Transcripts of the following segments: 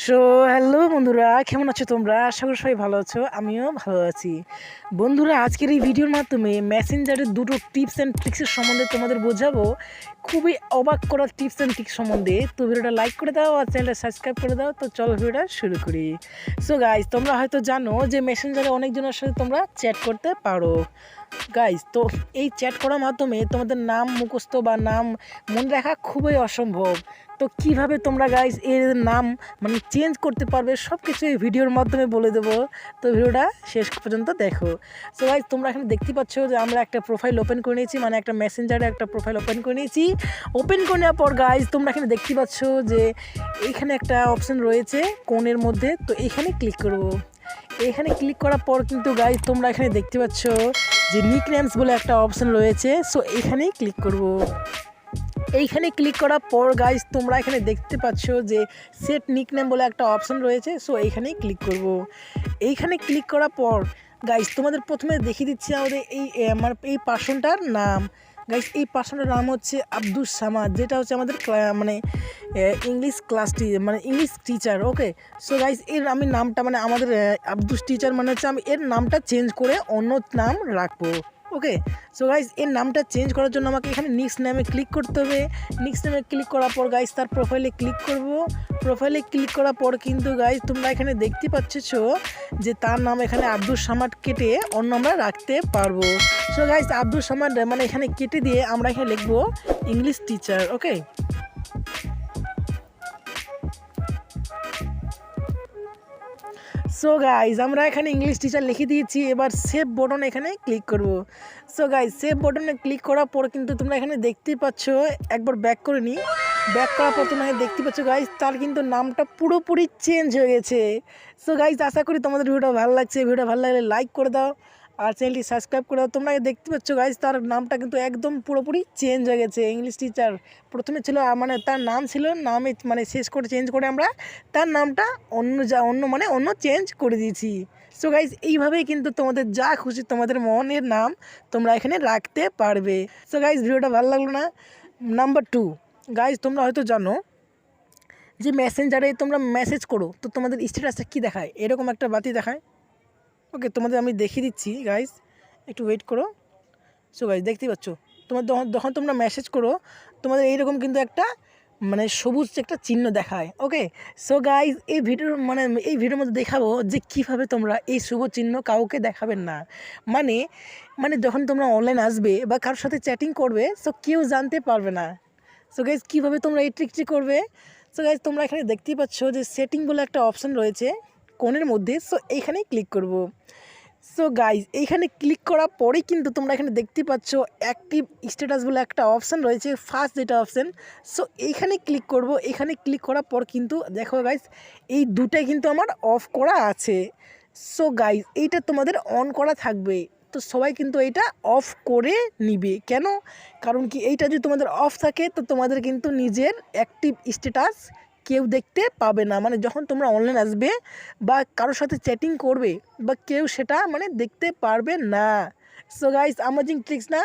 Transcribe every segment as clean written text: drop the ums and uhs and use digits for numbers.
So hello বন্ধুরা, কেমন আছো তোমরা? আশা করি সবাই ভালো আছো, আমিও ভালো আছি। বন্ধুরা, আজকের এই ভিডিওর মাধ্যমে মেসেঞ্জারের দুটো টিপস অ্যান্ড ট্রিক্সের সম্বন্ধে তোমাদের বোঝাবো। খুবই অবাক করা টিপস অ্যান্ড ট্রিক্স সম্বন্ধে। তো ভিডিওটা লাইক করে দাও আর চ্যানেলটা সাবস্ক্রাইব করে দাও। তো চলো ভিডিওটা শুরু করি। সো গাইজ, তোমরা হয়তো জানো যে মেসেঞ্জারে অনেকজনের সাথে তোমরা চ্যাট করতে পারো। গাইজ, তো এই চ্যাট করার মাধ্যমে তোমাদের নাম মুখস্থ বা নাম মনে রাখা খুবই অসম্ভব। তো কিভাবে তোমরা গাইজ এর নাম চেঞ্জ করতে পারবে সব কিছু এই ভিডিওর মাধ্যমে বলে দেবো। তো ভিডিওটা শেষ পর্যন্ত দেখো। সো গাইজ, তোমরা এখানে দেখতে পাচ্ছ যে আমরা একটা প্রোফাইল ওপেন করে নিয়েছি, একটা মেসেঞ্জারে একটা প্রোফাইল ওপেন করে নিয়েছি। ওপেন করে নেওয়ার পর গাইজ, তোমরা এখানে দেখতে পাচ্ছ যে এইখানে একটা অপশন রয়েছে কোণের মধ্যে। তো এইখানে ক্লিক করব। এখানে ক্লিক করার পর কিন্তু গাইজ তোমরা এখানে দেখতে পাচ্ছ যে নিকনেমস বলে একটা অপশন রয়েছে। সো এখানেই ক্লিক করব। এইখানে ক্লিক করার পর গাইজ তোমরা এখানে দেখতে পাচ্ছ যে সেট নিকনেম বলে একটা অপশন রয়েছে। সো এইখানেই ক্লিক করব। এইখানে ক্লিক করার পর গাইজ তোমাদের প্রথমে দেখিয়ে দিচ্ছি আমাদের এই পার্সনটার নাম। গাইজ, এই পার্সনটার নাম হচ্ছে আব্দুস সামাদ, যেটা হচ্ছে আমাদের ইংলিশ ক্লাস ইংলিশ টিচার। ওকে। সো গাইজ, এর আমি নামটা আমাদের আব্দুস টিচার হচ্ছে আমি এর নামটা চেঞ্জ করে অন্য নাম রাখবো। ওকে। সো গাইজ, এর নামটা চেঞ্জ করার জন্য আমাকে এখানে নেক্সট নামে ক্লিক করতে হবে। নেক্সট নামে ক্লিক করার পর গাইজ তার প্রোফাইলে ক্লিক করব। প্রোফাইলে ক্লিক করার পর কিন্তু গাইজ তোমরা এখানে দেখতে পাচ্ছ যে তার নাম এখানে আব্দুস সামাদ কেটে অন্য আমরা রাখতে পারবো। সো গাইজ, আব্দুস সামাদ এখানে কেটে দিয়ে আমরা এখানে লিখবো ইংলিশ টিচার। ওকে। সো গাইজ, আমরা এখানে ইংলিশ টিচার লিখে দিয়েছি। এবার সেভ বটন এখানে ক্লিক করব। সো গাইজ, সেভ বটনে ক্লিক করার পর কিন্তু তোমরা এখানে দেখতেই পাচ্ছ, একবার ব্যাক করে নিই। ব্যাক করার পর তোমরা দেখতে পাচ্ছ গাইজ তার কিন্তু নামটা পুরোপুরি চেঞ্জ হয়ে গেছে। সো গাইজ, আশা করি তোমাদের ভিডিওটা ভালো লাগছে। ভিডিওটা ভালো লাগলে লাইক করে দাও আর চ্যানেলটি সাবস্ক্রাইব করে দাও। তোমরা দেখতে পাচ্ছ গাইজ তার নামটা কিন্তু একদম পুরোপুরি চেঞ্জ হয়ে গেছে। ইংলিশ টিচার প্রথমে ছিল তার নাম ছিল নামে শেষ করে চেঞ্জ করে আমরা তার নামটা অন্য চেঞ্জ করে দিয়েছি। সো গাইজ, এইভাবেই কিন্তু তোমাদের যা খুশি তোমাদের মনের নাম তোমরা এখানে রাখতে পারবে। সো গাইজ, ভিডিওটা ভালো লাগলো না? নাম্বার 2 গাইজ, তোমরা হয়তো জানো যে মেসেঞ্জারে তোমরা মেসেজ করো তো তোমাদের স্ট্যাটাসটা কী দেখায়, এরকম একটা বাতি দেখায়। ওকে, তোমাদের আমি দেখিয়ে দিচ্ছি গাইজ, একটু ওয়েট করো। সো গাইজ, দেখতেই পাচ্ছ যখন তোমরা মেসেজ করো তোমাদের এইরকম কিন্তু একটা সবুজ একটা চিহ্ন দেখায়। ওকে। সো গাইজ, এই ভিডিওর মধ্যে দেখাবো যে কীভাবে তোমরা এই শুভ চিহ্ন কাউকে দেখাবেন না। যখন তোমরা অনলাইন আসবে বা কারোর সাথে চ্যাটিং করবে, সো কেউ জানতে পারবে না। সো গাইজ, কীভাবে তোমরা এই ট্রিকটি করবে? সো গাইজ, তোমরা এখানে দেখতেই পাচ্ছ যে সেটিং বলে একটা অপশান রয়েছে কোণের মধ্যে। সো এইখানেই ক্লিক করব। সো গাইজ, এইখানে ক্লিক করার পরেই কিন্তু তোমরা এখানে দেখতে পাচ্ছ অ্যাক্টিভ স্ট্যাটাস বলে একটা অপশান রয়েছে, ফার্স্ট যেটা অপশান। সো এইখানে ক্লিক করব। এখানে ক্লিক করার পর কিন্তু দেখো গাইজ এই দুটাই কিন্তু আমার অফ করা আছে। সো গাইজ, এইটা তোমাদের অন করা থাকবে। তো সবাই কিন্তু এইটা অফ করে নিবে। কেন? কারণ কি, এইটা যদি তোমাদের অফ থাকে তো তোমাদের কিন্তু নিজের অ্যাক্টিভ স্ট্যাটাস কেউ দেখতে পাবে না। যখন তোমরা অনলাইন আসবে বা কারোর সাথে চ্যাটিং করবে বা কেউ সেটা দেখতে পারবে না। সো গাইস, অ্যামেজিং ট্রিক্স না?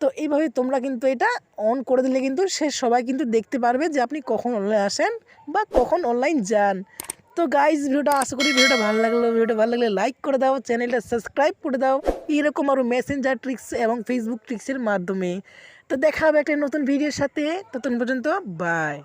তো এইভাবে তোমরা কিন্তু এটা অন করে দিলে কিন্তু সবাই কিন্তু দেখতে পারবে যে আপনি কখন অনলাইন আসেন বা কখন অনলাইন যান। তো গাইজ, আশা করি ভিডিওটা ভালো লাগলে লাইক করে দাও, চ্যানেলটা সাবস্ক্রাইব করে দাও এরকম আরও মেসেঞ্জার ট্রিক্স এবং ফেসবুক ট্রিক্সের মাধ্যমে। তো দেখা হবে একটা নতুন ভিডিওর সাথে। ততক্ষণ পর্যন্ত বাই।